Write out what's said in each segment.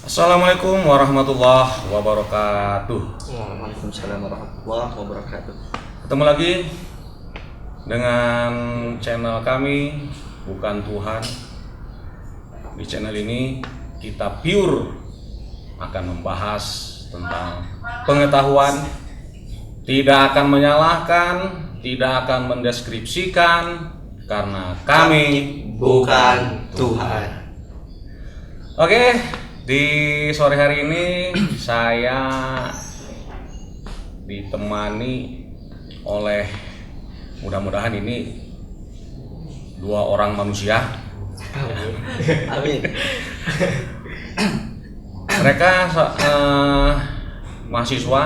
Assalamualaikum warahmatullahi wabarakatuh. Waalaikumsalam warahmatullahi wabarakatuh. Ketemu lagi dengan channel kami Bukan Tuhan. Di channel ini kita pure akan membahas tentang pengetahuan, tidak akan menyalahkan, tidak akan mendeskripsikan, karena kami Bukan Tuhan. Oke, di sore hari ini saya ditemani oleh, mudah-mudahan ini dua orang manusia. Amin. Mereka mahasiswa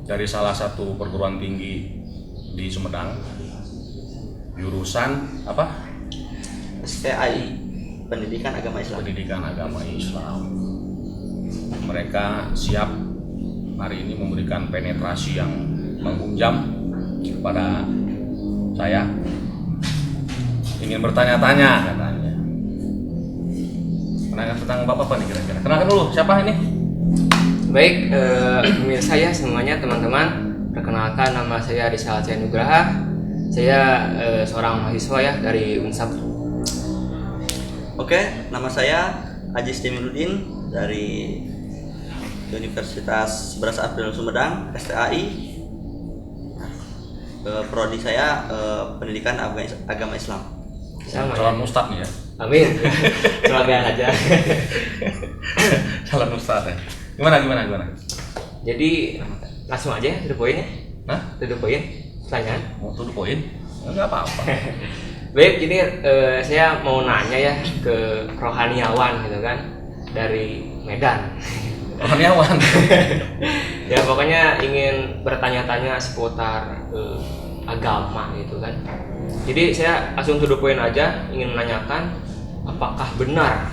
dari salah satu perguruan tinggi di Sumedang, jurusan apa? SPAI, Pendidikan Agama Islam. Pendidikan Agama Islam. Mereka siap hari ini memberikan penetrasi yang menghunjam kepada saya. Ingin bertanya-tanya katanya. Kenalkan tentang Bapak apa nih kira-kira? Kenalkan dulu, siapa ini? Baik, pemirsa ya semuanya teman-teman. Perkenalkan, nama saya Rizal Nugraha. Saya seorang mahasiswa ya dari Unsab. Oke, nama saya Ajis Jamiluddin dari Universitas Beras April Sumedang, STAI. Prodi saya Pendidikan Agama Islam. Sama Calon ya. Ustadz nih ya. Amin. Semoga aja. Calon Ustadz ya. Gimana? Jadi langsung aja ya, to the point ya. Nah, To the point. Pertanyaan. mau to the point? Enggak apa-apa. Baik, jadi saya mau nanya ya ke rohaniawan gitu kan dari Medan. Rohaniawan. Ya pokoknya ingin bertanya-tanya seputar agama gitu kan. Jadi saya langsung to the point aja, ingin menanyakan apakah benar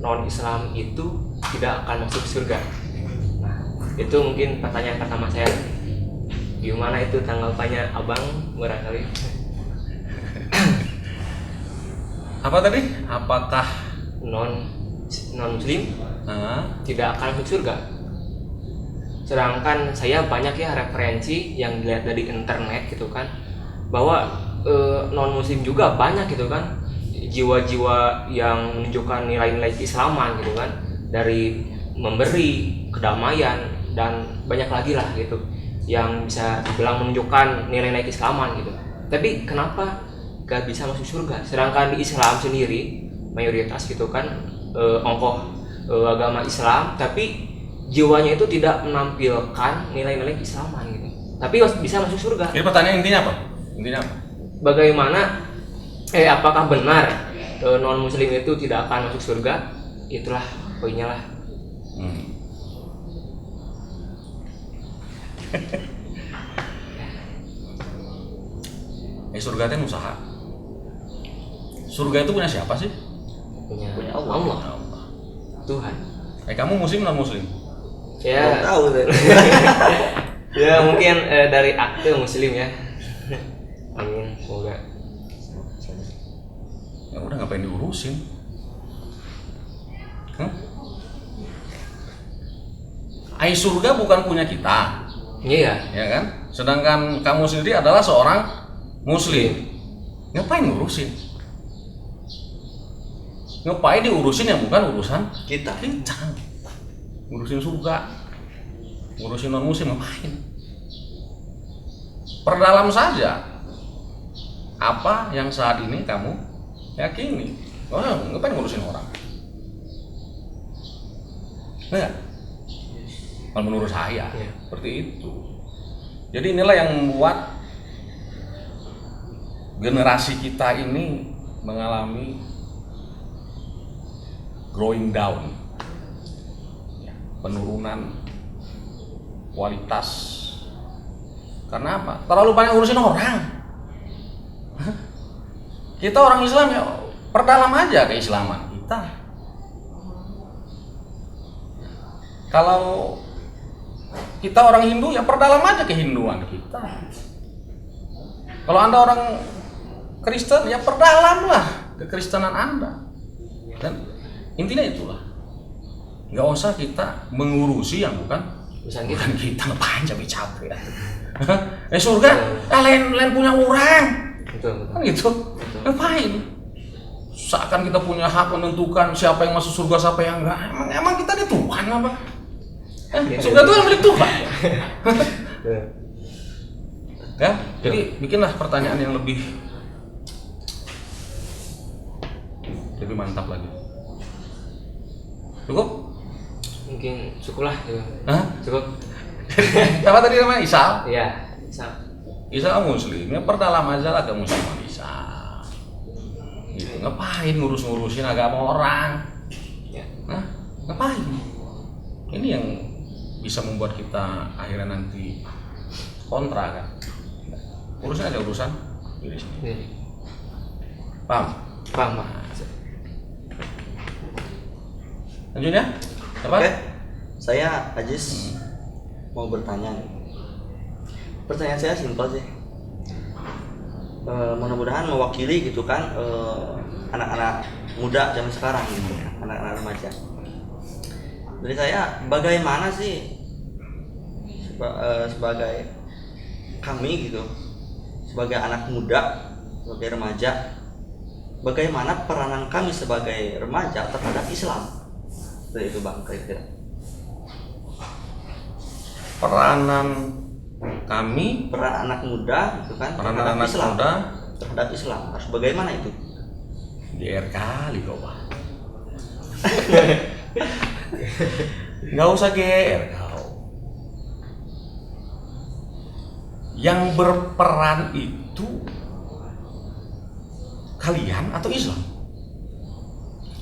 non-Islam itu tidak akan masuk surga. Nah, itu mungkin pertanyaan pertama saya. Gimana itu tanggapannya abang barangkali? Apa tadi? Apakah non Muslim tidak akan masuk surga? Sedangkan saya banyak ya referensi yang dilihat dari internet gitu kan, bahwa non Muslim juga banyak gitu kan, jiwa-jiwa yang menunjukkan nilai-nilai keislaman gitu kan, dari memberi, kedamaian, dan banyak lagi lah gitu yang bisa dibilang menunjukkan nilai-nilai keislaman gitu. Tapi kenapa gak bisa masuk surga? Sedangkan di Islam sendiri mayoritas gitu kan agama Islam, tapi jiwanya itu tidak menampilkan nilai-nilai keislaman gitu, tapi bisa masuk surga. Jadi pertanyaan intinya apa? Bagaimana apakah benar non muslim itu tidak akan masuk surga? Itulah poinnya lah. Surga itu usaha. Surga itu punya siapa sih? Punya Allah. Allah, Allah. Tuhan. Kamu muslim non muslim? Ya, Tahu deh. ya mungkin dari akte muslim ya. Amin, semoga. Ya udah, ngapain diurusin? Surga bukan punya kita, Iya. ya kan? Sedangkan kamu sendiri adalah seorang muslim. Ngapain ngurusin? Ngapain diurusin yang bukan urusan Kita. Ngurusin surga, ngurusin non muslim ngapain? Perdalam saja apa yang saat ini kamu yakini. Ngapain ngurusin orang? Enggak. Kalau menurut saya seperti itu. Jadi inilah yang membuat generasi kita ini mengalami growing down, penurunan kualitas. Karena apa? Terlalu banyak urusin orang. Kita orang Islam ya perdalam aja keislaman kita. Kalau kita orang Hindu ya perdalam aja kehinduan kita. Kalau Anda orang Kristen ya perdalamlah kekristenan Anda. Dan intinya itulah. nggak usah kita mengurusi yang bukan Urusan bukan kita, ngapain capek-capek. Surga, lain punya orang, Betul. kan gitu. Ngapain? Seakan kita punya hak menentukan siapa yang masuk surga, siapa yang enggak. Emang kita ada Tuhan apa? Surga itu yang milik Tuhan. Ya, jadi bikinlah pertanyaan yang lebih mantap lagi. Cukup? Mungkin cukuplah ya. Hah? Cukup. Apa tadi namanya? Isal? Iya, bisa. Isal Muslim, ya perdalam aja lah kemusliman Isal. Gitu. Ngapain ngurus-ngurusin agama orang? Ya. Hah? Ngapain? Ini yang bisa membuat kita akhirnya nanti kontra kan? Urusan aja urusan diri sendiri. Ini. Paham? Paham, Pak. Lanjut ya? Apa? Oke, saya Ajis mau bertanya nih. Pertanyaan saya simpel sih. Mudah-mudahan mewakili gitu kan anak-anak muda zaman sekarang gitu, anak-anak remaja. Jadi saya bagaimana sih sebagai kami gitu, sebagai anak muda, sebagai remaja, bagaimana peranan kami sebagai remaja terhadap Islam? Itu Bang, kira-kira. Peranan kami, Peran anak muda gitu kan peranan terhadap anak Islam, muda terhadap Islam harus bagaimana itu? GR kali kau Pak. Nggak usah GR kau. Yang berperan itu kalian atau Islam?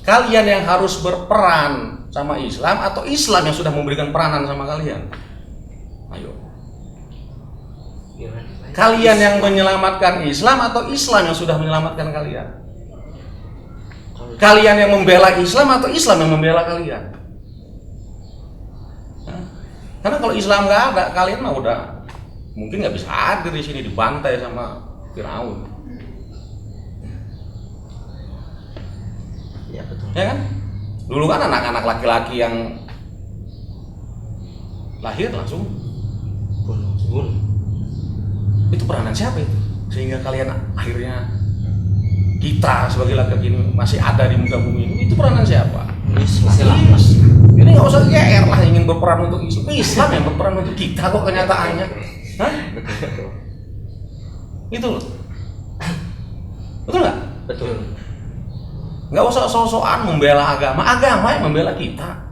Kalian yang harus berperan sama Islam atau Islam yang sudah memberikan peranan sama kalian? Ayo. Gimana, Pak? Kalian yang menyelamatkan Islam atau Islam yang sudah menyelamatkan kalian? Kalian yang membela Islam atau Islam yang membela kalian? Hah? Karena kalau Islam nggak ada, kalian mah udah mungkin nggak bisa hadir di sini, dibantai sama Firaun. Ya betul. Ya kan? Dulu kan anak-anak laki-laki yang lahir langsung Bunuh. itu peranan siapa itu? Sehingga kalian akhirnya kita sebagai laki-laki ini masih ada di muka bumi ini, itu peranan siapa? Islam. Ini nggak usah GR lah ingin berperan untuk Islam. Islam yang berperan untuk kita kok kenyataannya. Hah? Betul. Itu loh. Betul nggak? Betul. Nggak usah sok-sokan membela agama yang membela kita.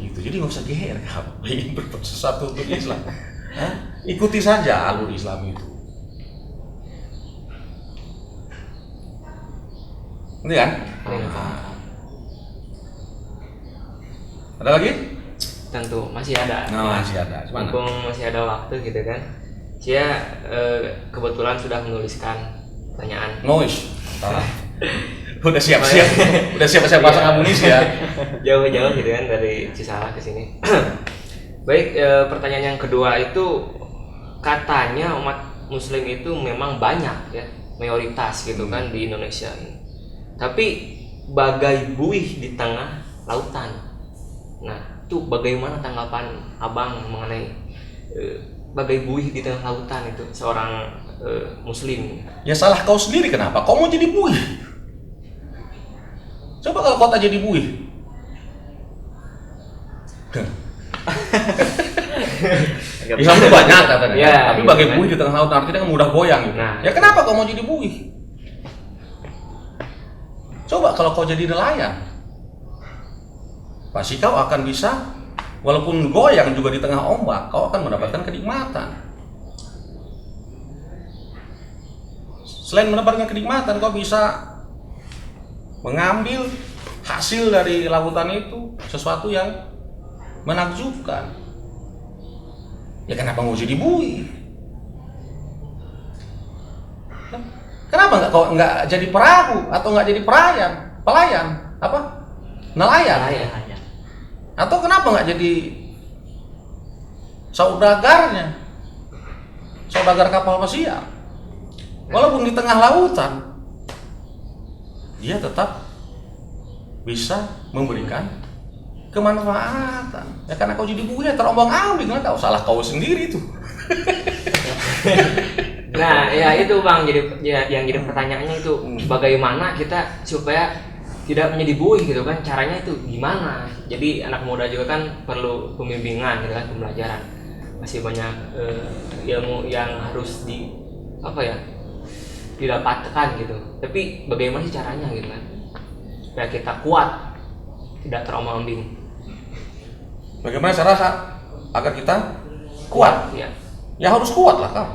Gitu, jadi nggak usah GR kamu ingin berbuat sesuatu untuk Islam. Hah? Ikuti saja alur Islam itu. Ini kan? Ada lagi? Tentu masih ada. Nah, masih ada. Gimana? Mumpung masih ada waktu gitu kan. Saya kebetulan sudah menuliskan pertanyaan. Noise. Salah. Udah siap-siap. Udah siap-siap pasang amunisi ya. Jauh-jauh gitu kan dari Cisalah ke sini. Baik, pertanyaan yang kedua itu katanya umat Muslim itu memang banyak ya, mayoritas gitu kan di Indonesia ini. Tapi bagai buih di tengah lautan. Nah, itu bagaimana tanggapan Abang mengenai bagai buih di tengah lautan itu seorang Muslim? Ya salah kau sendiri, kenapa? Kau mau jadi buih? Coba kalau kau tak jadi buih. Islam itu banyak katanya, Ya, tapi gitu bagai kan. buih di tengah lautan artinya kan mudah goyang gitu. Nah. Ya kenapa kau mau jadi buih? Coba kalau kau jadi nelayan, pasti kau akan bisa, walaupun goyang juga di tengah ombak, kau akan mendapatkan kenikmatan. Selain mendapatkan kenikmatan, kau bisa mengambil hasil dari lautan itu, sesuatu yang menakjubkan. Ya kenapa mau jadi buih? Kenapa nggak jadi perahu atau nggak jadi pelayan apa? Nelayan? Atau kenapa nggak jadi saudagar kapal pesiar? Walaupun di tengah lautan, dia tetap bisa memberikan kemanfaatan. Ya karena kau jadi buaya terombang-ambing lah, kau salah kau sendiri tuh. Nah, ya itu Bang, jadi ya, yang jadi pertanyaannya itu bagaimana kita supaya tidak menjadi buih gitu kan, caranya itu gimana? Jadi anak muda juga kan perlu pembimbingan gitu kan, pembelajaran. Masih banyak ilmu yang harus didapatkan gitu. Tapi bagaimana sih caranya gitu kan? Supaya kita kuat, tidak terombang-ambing. Bagaimana cara agar kita kuat? Ya. Ya harus kuat lah kau.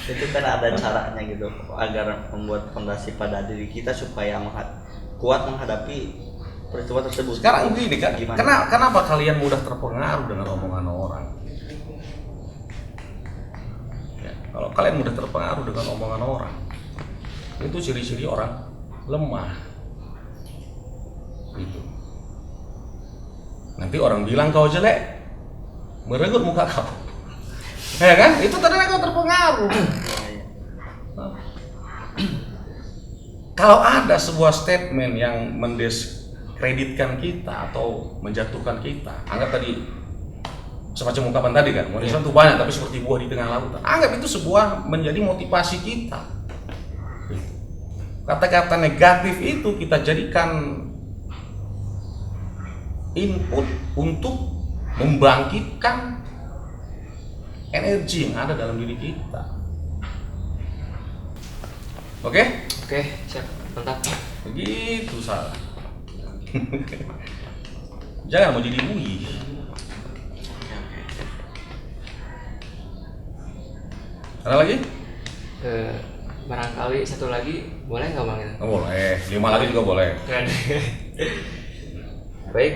Itu kan ada caranya gitu agar membuat fondasi pada diri kita supaya kuat menghadapi peristiwa tersebut. Sekarang begini kan, Gimana? kenapa kalian mudah terpengaruh dengan omongan orang? Ya, kalau kalian mudah terpengaruh dengan omongan orang, itu ciri-ciri orang lemah. Gitu. Nanti orang bilang kau jelek, meregut muka kau. Ya kan? Itu tandanya kau terpengaruh. Nah. Kalau ada sebuah statement yang mendiskreditkan kita atau menjatuhkan kita, anggap tadi semacam ungkapan tadi kan, manusia itu banyak tapi seperti buah di tengah lautan. Anggap itu sebuah menjadi motivasi kita. Kata-kata negatif itu kita jadikan input untuk membangkitkan energi yang ada dalam diri kita. Oke? Oke, siap. Mantap. Begitu salah. Jangan mau jadi buih. Ada lagi? Barangkali satu lagi boleh nggak Bang? Oh, boleh. 5 lagi juga boleh. Baik,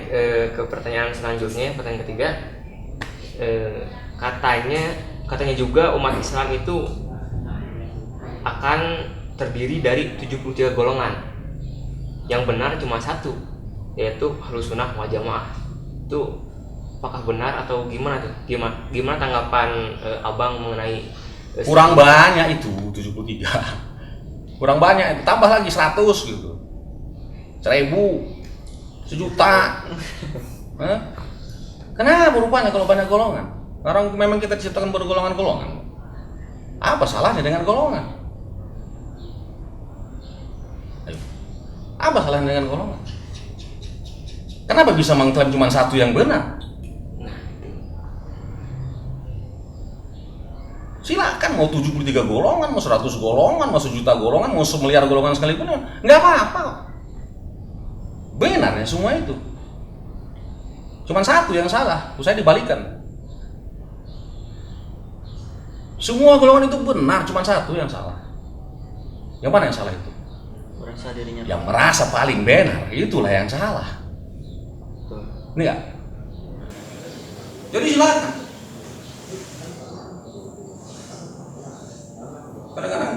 ke pertanyaan selanjutnya, pertanyaan ketiga. Katanya juga umat Islam itu akan terdiri dari 73 golongan. Yang benar cuma satu, yaitu Ahlus Sunnah wal Jamaah. Itu apakah benar atau gimana tuh? Gimana tanggapan Abang mengenai Kurang banyak itu 73. Kurang banyak itu, tambah lagi 100 gitu. 1000, 1.000.000. Kenapa rupanya kalau banyak golongan? Orang memang kita diciptakan bergolongan-golongan. Apa salahnya dengan golongan? Ayo. Apa salahnya dengan golongan? Kenapa bisa mengklaim cuma satu yang benar? Silakan mau 73 golongan, mau 100 golongan, mau 1.000.000 golongan, mau 1.000.000.000 golongan sekalipun, nggak apa-apa. Benar ya semua itu. Cuman satu yang salah, saya dibalikan. Semua golongan itu benar, cuman satu yang salah. Yang mana yang salah itu? Merasa dirinya Yang merasa paling benar, itulah yang salah. betul. Ini enggak? Jadi silakan. Kadang-kadang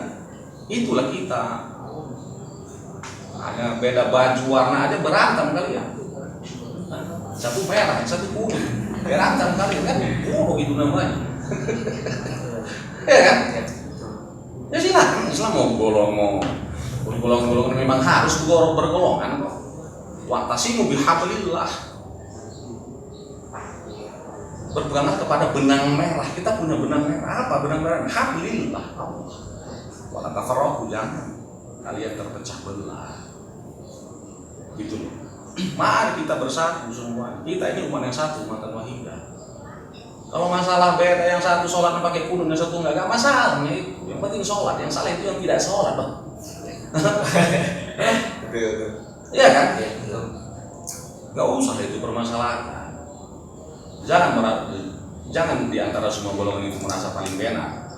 itulah kita. Hanya beda baju warna aja berantem kalian. Satu merah, satu kuning. Berantem kalian kan? Oh, gitu namanya. Ya kan? Ya silakan. Islam mau bergolongan memang harus bergolongan kok. Wa'tasimu bihablillah. Berpeganglah kepada benang merah. Kita punya benang merah. Apa benang merah? Hablillah Allah. Wala tafarraqu, jangan kalian terpecah belah. Gitu loh. Mari kita bersatu semua. Kita ini umat yang satu, umat wahidah. Kalau masalah beda yang satu sholat pakai kudung, yang satu enggak masalah. Yang penting sholat. Yang salah itu yang tidak sholat, Bang. Iya kan? Gak usah itu permasalahan. Jangan di antara semua golongan itu merasa paling benar.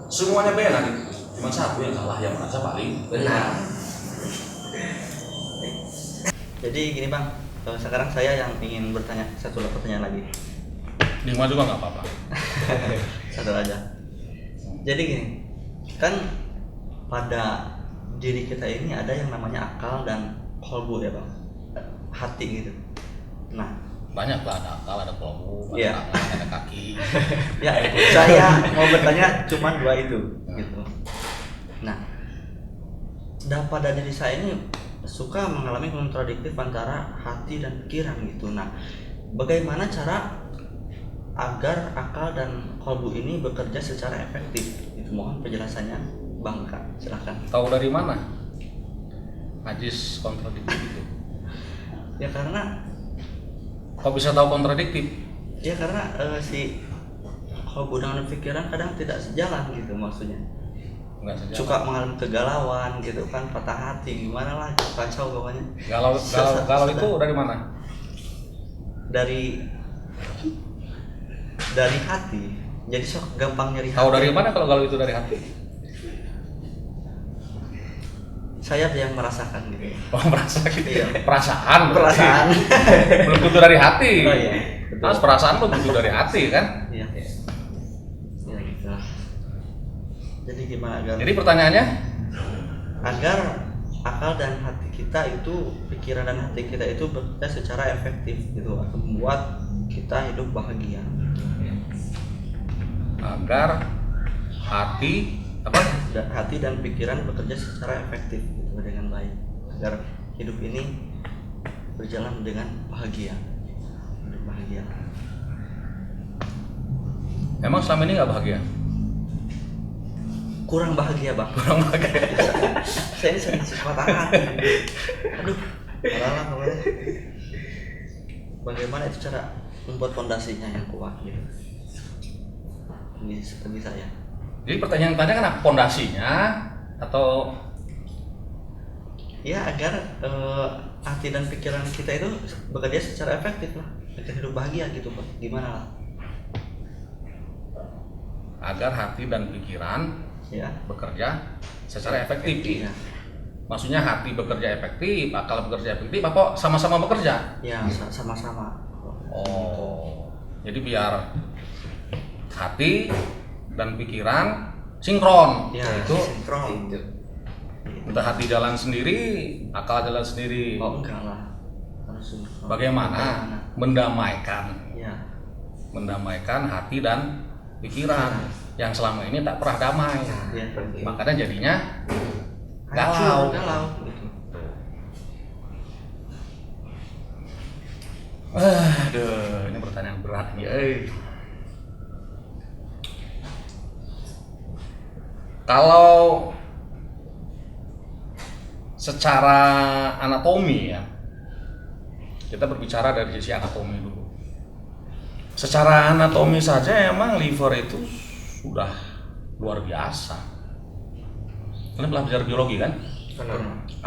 Semuanya benar. Cuma satu yang salah, yang merasa paling benar. Jadi gini Bang, sekarang saya yang ingin bertanya satu pertanyaan lagi. 5 juga nggak apa-apa. Satu aja. Jadi gini, kan pada diri kita ini ada yang namanya akal dan kolbu ya Bang, hati gitu. Nah, Banyak lah, ada akal, ada kolbu, ada Iya. tangan, ada kaki. ya saya mau bertanya cuma 2 itu gitu. Nah, pada diri saya ini suka mengalami kontradiktif antara hati dan pikiran gitu. Nah, bagaimana cara agar akal dan kalbu ini bekerja secara efektif? Itu mohon penjelasannya, Bang Kak. Silakan. Tahu dari mana najis kontradiktif itu? Ya karena Kok bisa tahu kontradiktif? si kalbu dengan pikiran kadang tidak sejalan gitu maksudnya. Enggak saja. Suka mengalami kegalauan gitu kan, patah hati, gimana lah, kacau pokoknya. Galau itu dari mana? Dari hati, jadi sok gampang nyeri hati. Tahu dari mana kalau galau itu dari hati? Saya yang merasakan gitu. Oh, merasa gitu. Iya. Perasaan. Perasaan. Belum tentu dari hati. Oh iya, betul. Mas perasaan belum tentu dari hati kan? Iya. Ya gitu lah. Jadi gimana Jadi pertanyaannya, agar akal dan hati kita itu, pikiran dan hati kita itu bekerja secara efektif gitu, atau membuat kita hidup bahagia. agar hati Dan hati dan pikiran bekerja secara efektif gitu, dengan baik, agar hidup ini berjalan dengan bahagia, hidup bahagia. emang selama ini nggak bahagia? Kurang bahagia, Bang. Kurang bahagia. Saya ini sering patah hati. Aduh, parah lah pokoknya. Bagaimana itu cara membuat fondasinya yang kuat gitu? Ini seperti saya. Jadi pertanyaan tanya kan pondasinya atau Ya agar hati dan pikiran kita itu bekerja secara efektif lah, agar hidup bahagia gitu, Pak. Gimana lah? agar hati dan pikiran Ya. bekerja secara efektif. Iya. Maksudnya hati bekerja efektif, akal bekerja efektif, apa sama-sama bekerja? Ya, sama-sama. Oh, jadi biar hati dan pikiran sinkron, Ya, itu sinkron. entah hati jalan sendiri, akal jalan sendiri. Oh enggak lah, harus sinkron. Bagaimana mendamaikan hati dan pikiran yang selama ini tak pernah damai. Ya, Makanya jadinya galau. Aduh, ini pertanyaan berat ya. Kalau secara anatomi ya, kita berbicara dari sisi anatomi dulu. Secara anatomi saja emang liver itu sudah luar biasa. Kalian belajar biologi kan?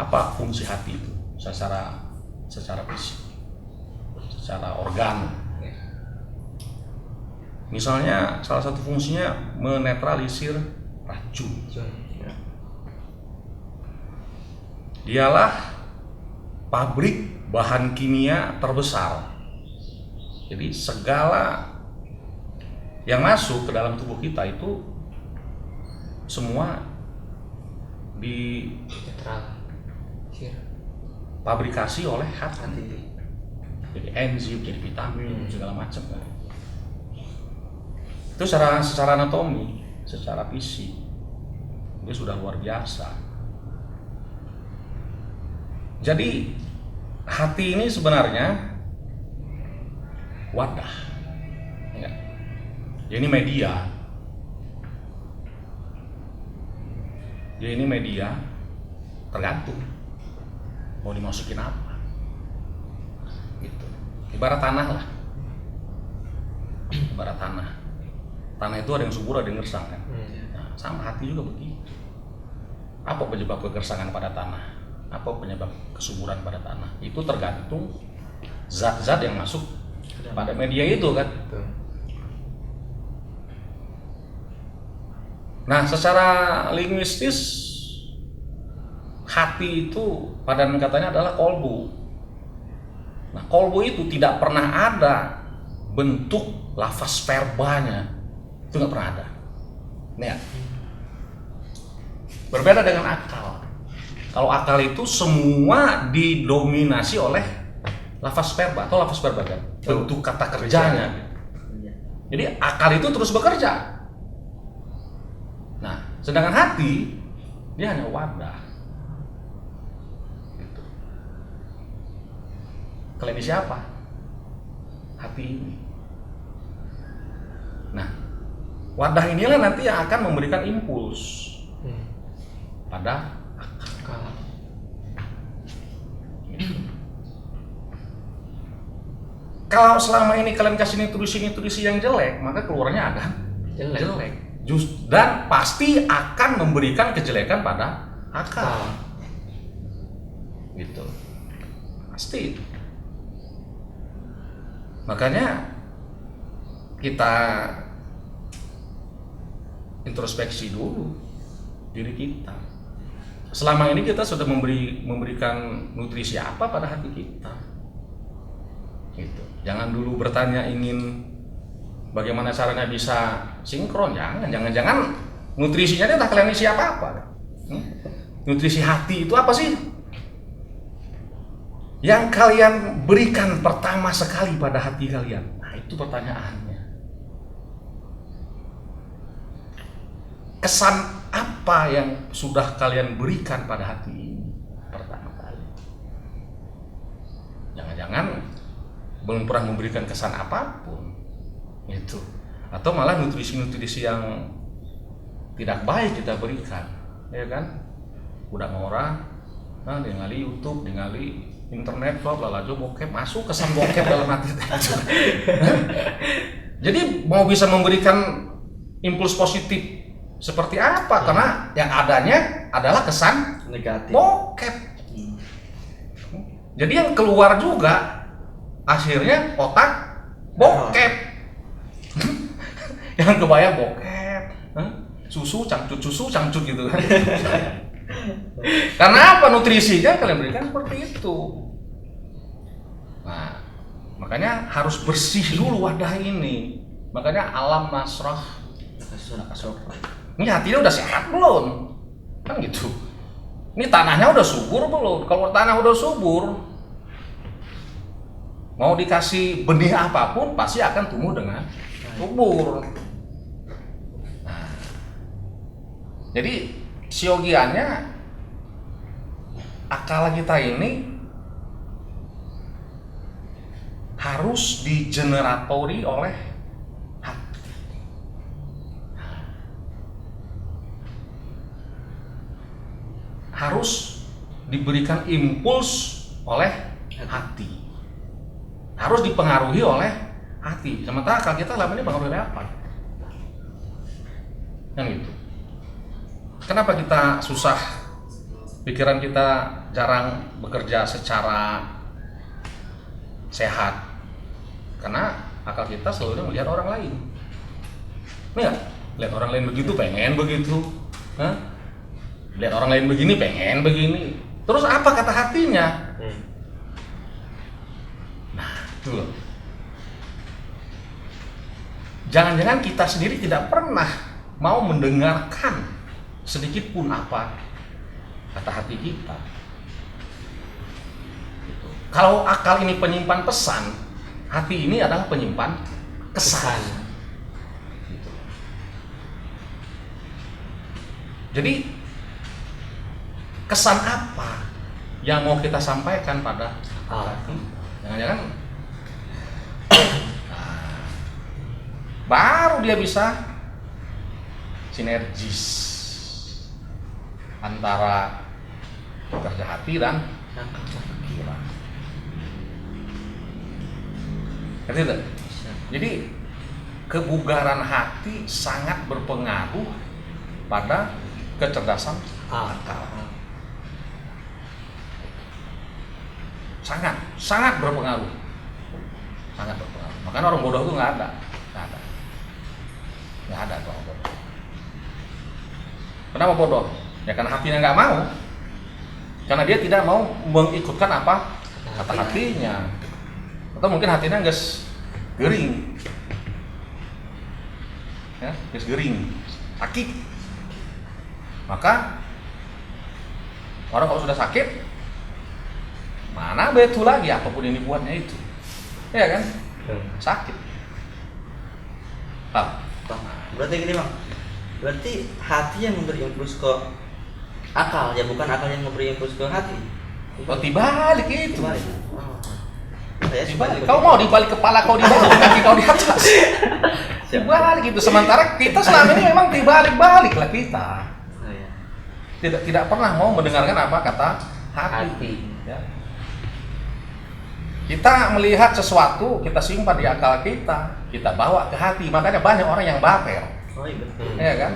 Apa fungsi hati itu secara fisik, secara organ? Misalnya salah satu fungsinya menetralisir racun. Dialah pabrik bahan kimia terbesar. Jadi segala yang masuk ke dalam tubuh kita itu semua dipabrikasi oleh hati. Jadi enzim, jadi vitamin, segala macam kan. Itu secara anatomi, secara fisik itu sudah luar biasa. Jadi hati ini sebenarnya wadah, ya. Ini media. Ini media tergantung mau dimasukin apa. Gitu. Ibarat tanah lah. Ibarat tanah. Tanah itu ada yang subur, ada yang gersang kan. Nah, sama hati juga begitu. Apa penyebab kegersangan pada tanah? Apa penyebab kesuburan pada tanah? Itu tergantung zat-zat yang masuk pada media itu kan. Nah, secara linguistis hati itu padanan katanya adalah kolbu. Nah, kolbu itu tidak pernah ada bentuk lafaz verbanya, itu nggak pernah ada. Nih ya. Berbeda dengan akal. Kalau akal itu semua didominasi oleh lafaz verba atau lafaz verba kan, bentuk kata kerjanya. Jadi akal itu terus bekerja. Nah, sedangkan hati dia hanya wadah. Kalian ini siapa? Hati ini. Nah, wadah inilah nanti yang akan memberikan impuls pada akal. Kalau selama ini kalian kasih nutrisi yang jelek, maka keluarnya akan jelek. Dan pasti akan memberikan kejelekan pada akal. Gitu. Pasti. Makanya kita introspeksi dulu diri kita. Selama ini kita sudah memberikan nutrisi apa pada hati kita. Gitu. Jangan dulu bertanya ingin bagaimana caranya bisa sinkron. Jangan nutrisinya itu tak kalian isi apa-apa. Nutrisi hati itu apa sih? Yang kalian berikan pertama sekali pada hati kalian. Nah, itu pertanyaannya. Kesan apa yang sudah kalian berikan pada hati ini pertama kali? Jangan-jangan belum pernah memberikan kesan apapun. Itu. Atau malah nutrisi-nutrisi yang tidak baik kita berikan. Ya kan? Udah ngora, nah ningali YouTube, ningali internet, lalajo bokep, masuk kesan bokep dalam hati. Jadi mau bisa memberikan impuls positif seperti apa? Karena yang adanya adalah kesan negatif bokep. Jadi yang keluar juga akhirnya otak bokep. Yang kebayang bokep, susu cangcut gitu kan. Karena apa? Nutrisinya kalian berikan seperti itu. Nah, makanya harus bersih dulu wadah ini. Makanya alam nasrah. Ini hatinya udah sehat belum? Kan gitu. Ini tanahnya udah subur belum? Kalau tanah udah subur, mau dikasih benih apapun pasti akan tumbuh dengan subur. Nah, jadi siogiannya akal kita ini harus digeneratori oleh hati. Harus diberikan impuls oleh hati. Harus dipengaruhi oleh hati. Sementara akal kita selama ini pengaruhi oleh apa? Yang itu. Kenapa kita susah, pikiran kita jarang bekerja secara sehat? Karena akal kita selalu melihat orang lain. Nih, lihat orang lain begitu, pengen begitu. Lihat orang lain begini, pengen begini. Terus apa kata hatinya? Nah, itu loh. Jangan-jangan kita sendiri tidak pernah mau mendengarkan sedikit pun apa kata hati kita. Kalau akal ini penyimpan pesan, hati ini adalah penyimpan kesan. Gitu. Jadi kesan apa yang mau kita sampaikan pada hati? Jangan-jangan baru dia bisa sinergis antara kerja hati dan pikiran. Ngerti tidak? Jadi kebugaran hati sangat berpengaruh pada kecerdasan akal. Sangat berpengaruh. Sangat berpengaruh. Makanya orang bodoh itu nggak ada tuh orang bodoh. Kenapa bodoh? Ya karena hatinya nggak mau. Karena dia tidak mau mengikutkan apa kata hatinya. Atau mungkin hatinya nggak gering. Ya, nggak gering, sakit. Maka orang kalau sudah sakit, mana betul lagi apapun yang dibuatnya itu, ya kan? Sakit. Berarti gini bang, berarti hati yang memberi impuls ke akal, ya bukan akal yang memberi impuls ke hati. Oh, dibalik itu. Saya Dibalik. Kau mau dibalik kepala kau di bawah, kaki kau di atas. Dibalik gitu. Sementara kita selama ini memang dibalik-balik lah kita. Oh, iya. Tidak pernah mau mendengarkan apa kata hati. Ya. Kita melihat sesuatu, kita simpan di akal kita bawa ke hati. Makanya banyak orang yang baper. Oh iya betul. Ya kan?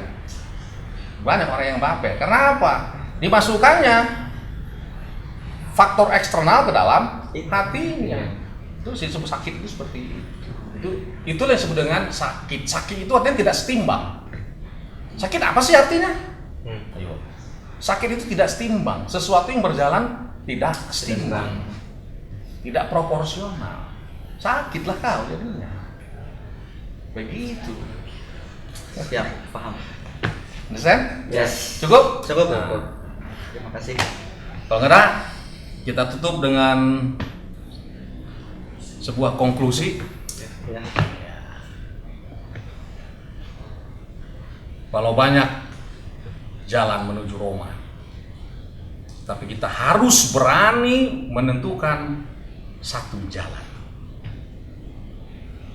Banyak orang yang baper. Kenapa? Dimasukkannya faktor eksternal ke dalam hatinya. Itu disebut sakit itu seperti itu. Itulah yang disebut dengan sakit. Sakit itu artinya tidak setimbang. Sakit apa sih artinya? Ayo. Sakit itu tidak setimbang. Sesuatu yang berjalan tidak setimbang. Tidak proporsional. Sakitlah kau jadinya. Begitu. Siap, paham. Understand? Yes. Cukup? Cukup. Nah. Terima kasih. Kalau enggak, kita tutup dengan sebuah konklusi. Ya. Kalau banyak jalan menuju Roma, tapi kita harus berani menentukan satu jalan.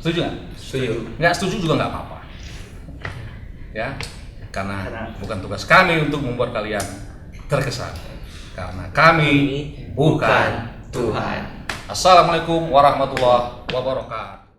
Setuju nggak? Setuju. Nggak setuju juga nggak apa-apa. Ya, karena bukan tugas kami untuk membuat kalian terkesan. Karena kami bukan Tuhan. Assalamualaikum warahmatullahi wabarakatuh.